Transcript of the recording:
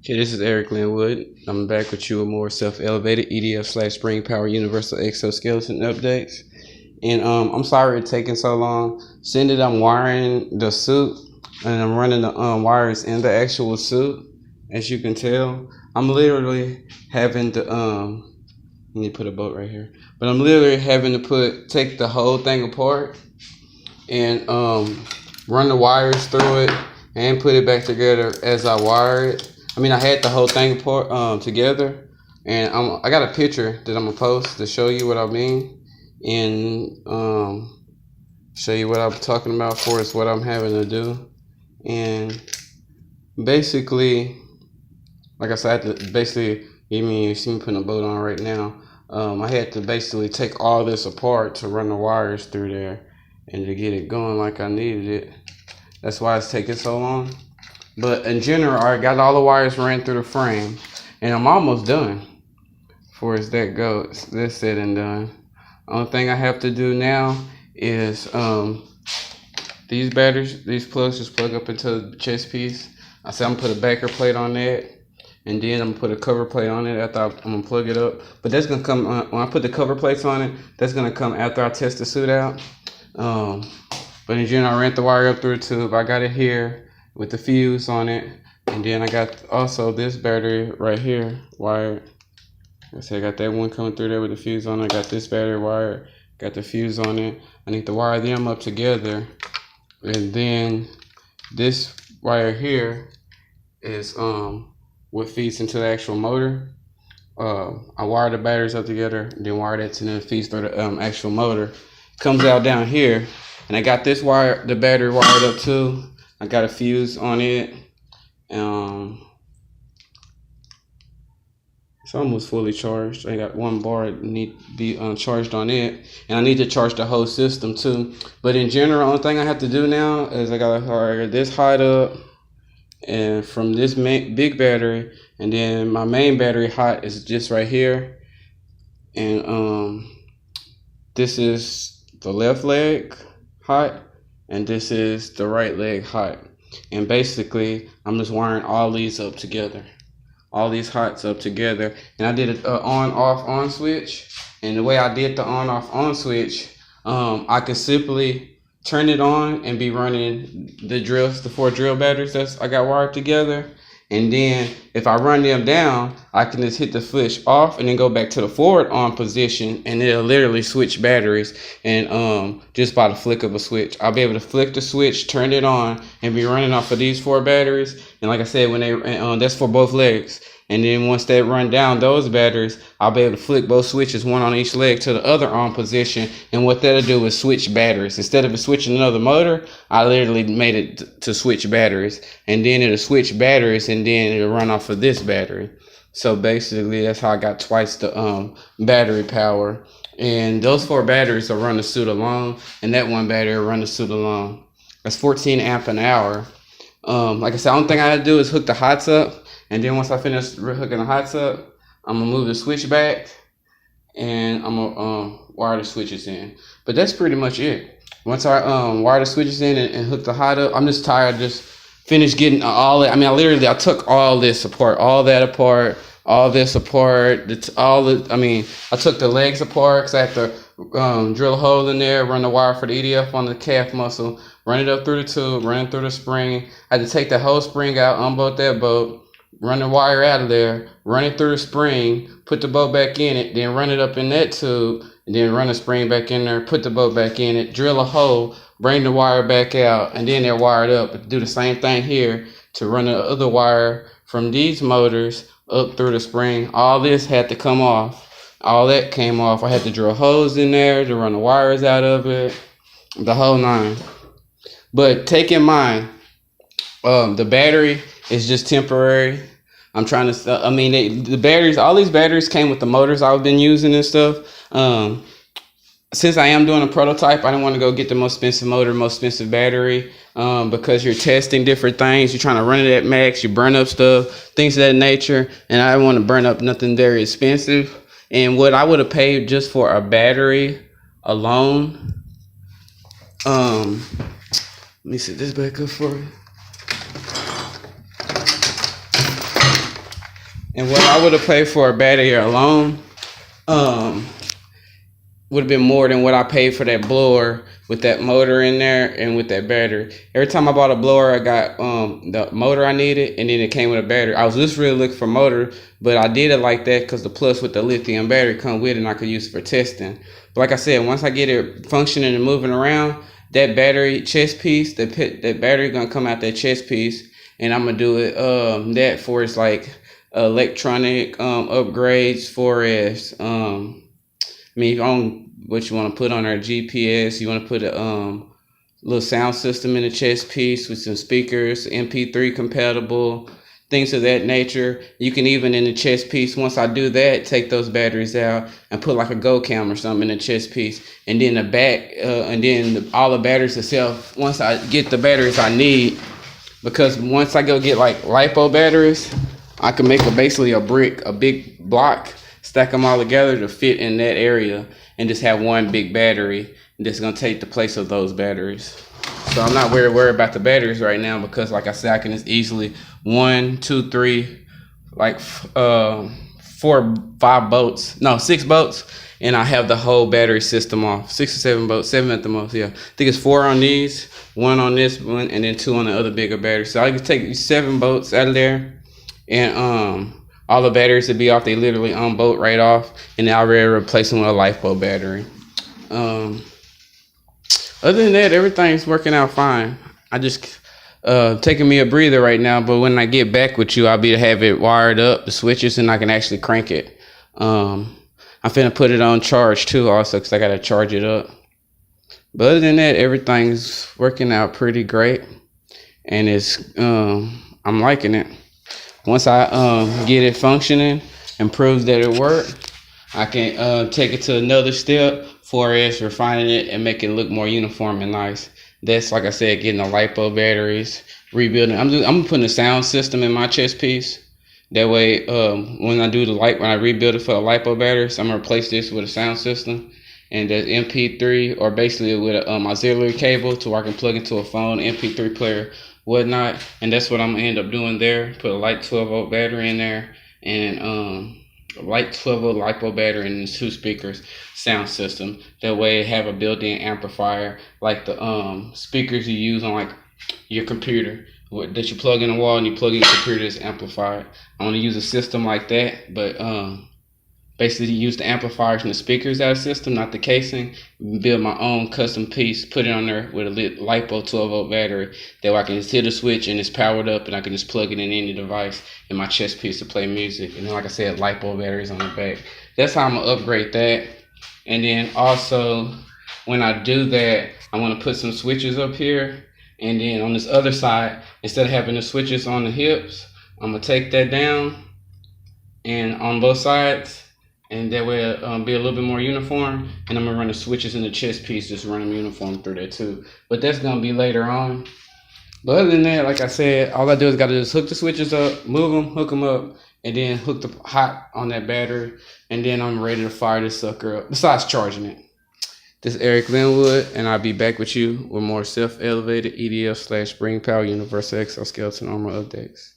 Okay, this is Eric Linwood. I'm back with you with more self-elevated EDF/spring power universal exoskeleton updates. And I'm sorry it's taking so long. Seeing that I'm wiring the suit and I'm running the wires in the actual suit, as you can tell, I'm literally having to let me put a bolt right here. But I'm literally having to take the whole thing apart and run the wires through it and put it back together as I wire it. I mean, I had the whole thing apart together, and I got a picture that I'm gonna post to show you what I mean and show you what I'm talking about for is what I'm having to do. And basically, like I said, I had to basically, you see me putting a bolt on right now. I had to basically take all this apart to run the wires through there and to get it going like I needed it. That's why it's taking so long. But in general, I got all the wires ran through the frame, and I'm almost done. For as that goes, that's said and done. Only thing I have to do now is these batteries, these plugs just plug up into the chest piece. I said I'm gonna put a backer plate on that, and then I'm gonna put a cover plate on it after I'm gonna plug it up. But that's gonna come when I put the cover plates on it. That's gonna come after I test the suit out. But in general, I ran the wire up through the tube. I got it here with the fuse on it, and then I got also this battery right here wired. I said I got that one coming through there with the fuse on it. I got this battery wired, got the fuse on it. I need to wire them up together, and then this wire here is what feeds into the actual motor. I wire the batteries up together, then wire that to the feeds through the actual motor. Comes out down here, and I got this wire, the battery wired up too. I got a fuse on it. It's almost fully charged. I got one bar that need to be charged on it, and I need to charge the whole system too. But in general, only thing I have to do now is I gotta wire this height up, and from this big battery, and then my main battery height is just right here, and this is the left leg height, and this is the right leg height. And basically, I'm just wiring all these up together. All these heights up together. And I did an on-off-on switch. And the way I did the on-off-on switch, I could simply turn it on and be running the drills, the 4 drill batteries that I got wired together. And then if I run them down, I can just hit the switch off and then go back to the forward on position, and it'll literally switch batteries. And just by the flick of a switch, I'll be able to flick the switch, turn it on, and be running off of these 4 batteries. And like I said, when they that's for both legs. And then once they run down those batteries, I'll be able to flick both switches, one on each leg, to the other on position. And what that'll do is switch batteries. Instead of it switching another motor, I literally made it to switch batteries. And then it'll switch batteries, and then it'll run off of this battery. So basically, that's how I got twice the battery power. And those 4 batteries will run the suit alone, and that one battery will run the suit alone. That's 14 amp an hour. Like I said, the only thing I had to do is hook the hots up. And then once I finish hooking the hots up, I'm gonna move the switch back, and I'm gonna wire the switches in. But that's pretty much it. Once I wire the switches in and hook the hot up, I'm just tired of just finished getting all that. I mean, I took all this apart, all that apart, all this apart, I took the legs apart because I had to drill a hole in there, run the wire for the EDF on the calf muscle, run it up through the tube, run it through the spring. I had to take the whole spring out, unbolt that bolt, run the wire out of there, run it through the spring, put the bolt back in it, then run it up in that tube, and then run the spring back in there, put the bolt back in it, drill a hole, bring the wire back out, and then they're wired up. Do the same thing here to run the other wire from these motors up through the spring. All this had to come off. All that came off. I had to drill holes in there to run the wires out of it, the whole 9. But take in mind, the battery is just temporary. I'm trying to, the batteries, all these batteries came with the motors I've been using and stuff. Since I am doing a prototype, I don't want to go get the most expensive motor, most expensive battery, because you're testing different things. You're trying to run it at max, you burn up stuff, things of that nature. And I don't want to burn up nothing very expensive. And what I would have paid just for a battery alone, let me set this back up for you. And what I would have paid for a battery alone, would have been more than what I paid for that blower with that motor in there and with that battery. Every time I bought a blower, I got the motor I needed, and then it came with a battery. I was just really looking for motor, but I did it like that because the plus with the lithium battery come with it, and I could use it for testing. But like I said, once I get it functioning and moving around, that battery chest piece, that battery gonna come out that chest piece, and I'm gonna do it that for its like electronic upgrades for its I mean, on what you want to put on our GPS, you want to put a little sound system in the chest piece with some speakers, MP3 compatible, things of that nature. You can even in the chest piece, once I do that, take those batteries out and put like a Go Cam or something in the chest piece. And then the back, and then all the batteries itself, once I get the batteries I need, because once I go get like LiPo batteries, I can make basically a big block, stack them all together to fit in that area, and just have one big battery that's gonna take the place of those batteries. So I'm not worried about the batteries right now, because like I said, I can just easily 1, 2, 3, like 4, 5 bolts, no 6 bolts, and I have the whole battery system off. 6 or 7 bolts, 7 at the most. Yeah, I think it's 4 on these, 1 on this one, and then 2 on the other bigger battery. So I can take 7 bolts out of there, and all the batteries would be off. They literally unbolt right off, and then I already replace them with a LiPo battery. Other than that, everything's working out fine. I just taking me a breather right now, but when I get back with you, I'll be to have it wired up, the switches, and I can actually crank it. I'm finna put it on charge too, also, because I gotta charge it up. But other than that, everything's working out pretty great, and it's I'm liking it. Once I get it functioning and proves that it worked, I can take it to another step for as refining it and make it look more uniform and nice. That's, like I said, getting the LiPo batteries, rebuilding. I'm putting a sound system in my chest piece. That way, when I rebuild it for the LiPo batteries, I'm gonna replace this with a sound system, and that's MP3, or basically with an auxiliary cable to where I can plug into a phone, MP3 player, whatnot. And that's what I'm gonna end up doing there. Put a light 12-volt battery in there, and a light 12-volt LiPo battery, and 2 speakers, sound system. That way, have a built-in amplifier like the speakers you use on like your computer, that you plug in the wall and you plug in your computer is amplified. I want to use a system like that, but basically use the amplifiers and the speakers out of the system, not the casing. Build my own custom piece, put it on there with a LiPo 12-volt battery. That way I can just hit a switch and it's powered up, and I can just plug it in any device in my chest piece to play music. And then, like I said, LiPo batteries on the back. That's how I'm gonna upgrade that. And then also, when I do that, I want to put some switches up here. And then on this other side, instead of having the switches on the hips, I'm gonna take that down and on both sides, and that way it'll be a little bit more uniform. And I'm gonna run the switches in the chest piece, just run them uniform through there too. But that's gonna be later on. But other than that, like I said, all I do is gotta just hook the switches up, move them, hook them up, and then hook the hot on that battery, and then I'm ready to fire this sucker up, besides charging it. This is Eric Linwood, and I'll be back with you with more self-elevated EDF/Spring Power Universal Exoskeleton Armor updates.